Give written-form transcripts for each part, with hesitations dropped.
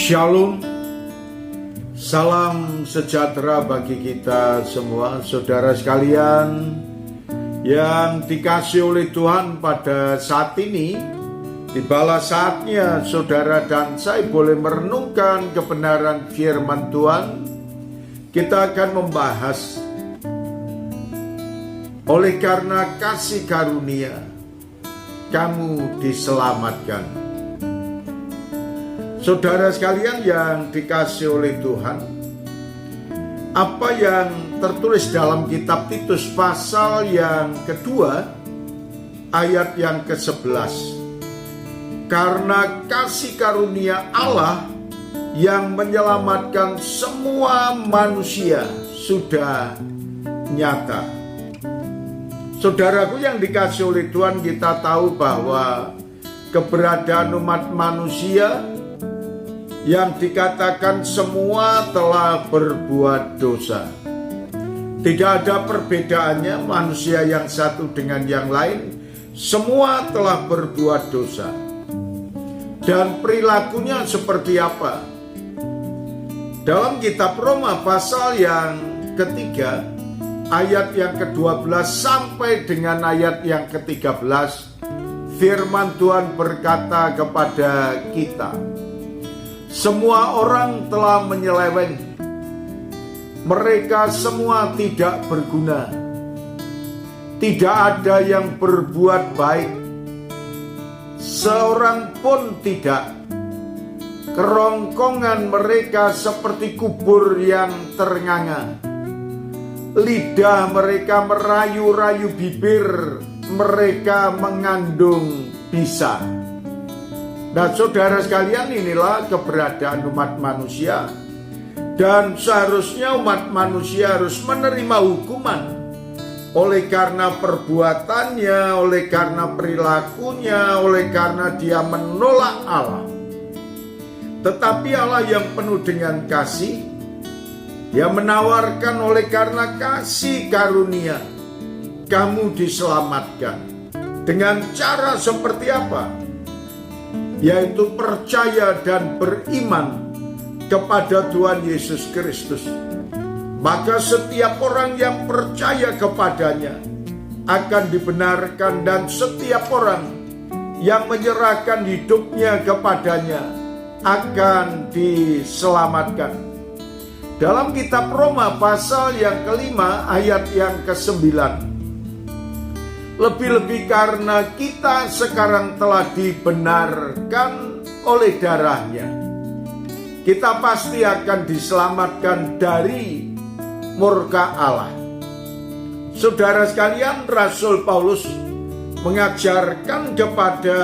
Shalom, salam sejahtera bagi kita semua, saudara sekalian yang dikasihi oleh Tuhan. Pada saat ini, tibalah saatnya saudara dan saya boleh merenungkan kebenaran firman Tuhan. Kita akan membahas, oleh karena kasih karunia, kamu diselamatkan. Saudara sekalian yang dikasihi oleh Tuhan, apa yang tertulis dalam kitab Titus pasal yang kedua, ayat yang ke-11. Karena kasih karunia Allah yang menyelamatkan semua manusia sudah nyata. Saudaraku yang dikasihi oleh Tuhan, kita tahu bahwa keberadaan umat manusia yang dikatakan semua telah berbuat dosa. Tidak ada perbedaannya manusia yang satu dengan yang lain, semua telah berbuat dosa. Dan perilakunya seperti apa? Dalam kitab Roma pasal yang ketiga, ayat yang ke-12 sampai dengan ayat yang ke-13, firman Tuhan berkata kepada kita, semua orang telah menyeleweng, mereka semua tidak berguna, tidak ada yang berbuat baik, seorang pun tidak. Kerongkongan mereka seperti kubur yang ternganga, lidah mereka merayu-rayu bibir, mereka mengandung bisa. Nah, saudara sekalian, inilah keberadaan umat manusia. Dan seharusnya umat manusia harus menerima hukuman oleh karena perbuatannya, oleh karena perilakunya, oleh karena dia menolak Allah. Tetapi Allah yang penuh dengan kasih, dia menawarkan oleh karena kasih karunia, kamu diselamatkan. Dengan cara seperti apa? Yaitu percaya dan beriman kepada Tuhan Yesus Kristus. Maka setiap orang yang percaya kepadanya akan dibenarkan, dan setiap orang yang menyerahkan hidupnya kepadanya akan diselamatkan. Dalam kitab Roma pasal yang kelima ayat yang ke-9, lebih-lebih karena kita sekarang telah dibenarkan oleh darahnya, kita pasti akan diselamatkan dari murka Allah. Saudara sekalian, Rasul Paulus mengajarkan kepada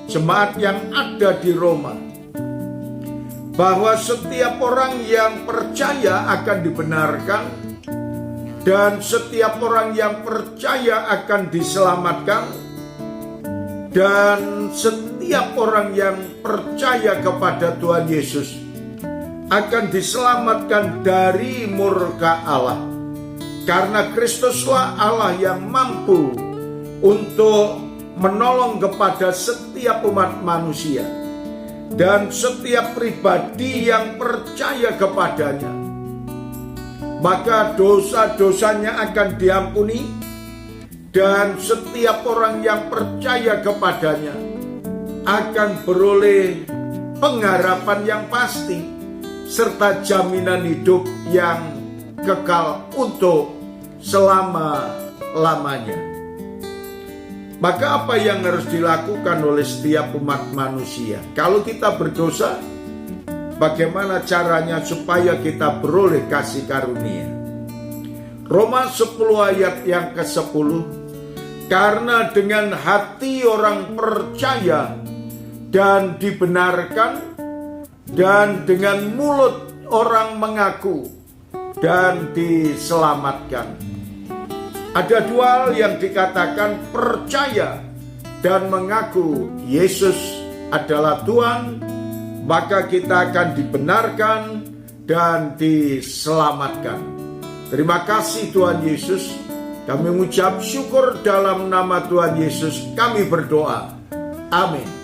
jemaat yang ada di Roma bahwa setiap orang yang percaya akan dibenarkan, dan setiap orang yang percaya akan diselamatkan, dan setiap orang yang percaya kepada Tuhan Yesus akan diselamatkan dari murka Allah. Karena Kristuslah Allah yang mampu untuk menolong kepada setiap umat manusia dan setiap pribadi yang percaya kepadanya. Maka dosa-dosanya akan diampuni, dan setiap orang yang percaya kepadanya akan beroleh pengharapan yang pasti serta jaminan hidup yang kekal untuk selama-lamanya. Maka apa yang harus dilakukan oleh setiap umat manusia? Kalau kita berdosa, bagaimana caranya supaya kita beroleh kasih karunia? Roma 10 ayat yang ke-10, karena dengan hati orang percaya dan dibenarkan, dan dengan mulut orang mengaku dan diselamatkan. Ada dua hal yang dikatakan, percaya dan mengaku Yesus adalah Tuhan, maka kita akan dibenarkan dan diselamatkan. Terima kasih Tuhan Yesus. Kami mengucap syukur dalam nama Tuhan Yesus. Kami berdoa. Amin.